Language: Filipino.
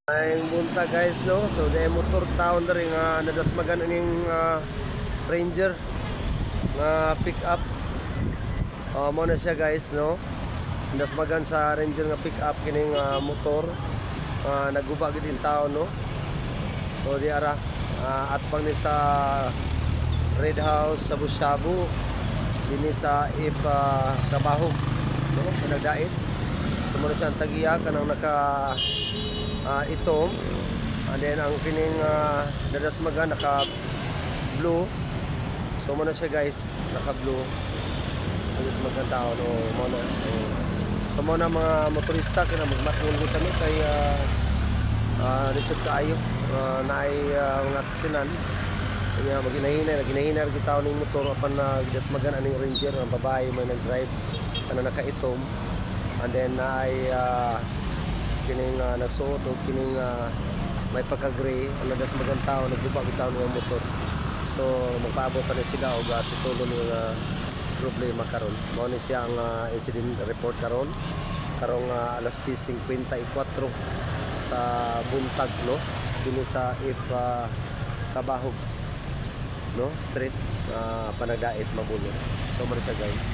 Ay bunta guys no, so the motor town rin nga nadasmagan ning Ranger nga pick up. Mo na siya guys no. Nadasmagan sa Ranger nga pick up kining motor. Naguba gid in town no. So di ara at pang ni sa Red House Shabu-Shabu dinhi sa if Trabaho no, nagdait. So mo na siya ang tagiya kanang naka itom, and then ang kining nadasmagan naka blue. So mo na siya guys, naka blue. Nadasmagan tao no mo na. So mo na mga motorista kina magmatulog kami kay resort kaayo naay mga sakyanan. Kaya maghinahinay kita ning motor apan nadasmagan aning Ranger ang babae may nag-drive kana naka itom, and then naay kining nagsuot o kining may pagka-gray ang nadasmagan tao nagduba bitaw ng motor. So magpaabot pa ni sila og situlo ng problema karon. Mao ni siya ang incident report karon karong alas 10:54 sa buntag no dinhi sa if Trabaho no street Panagdait Mabulon. So mo siya guys.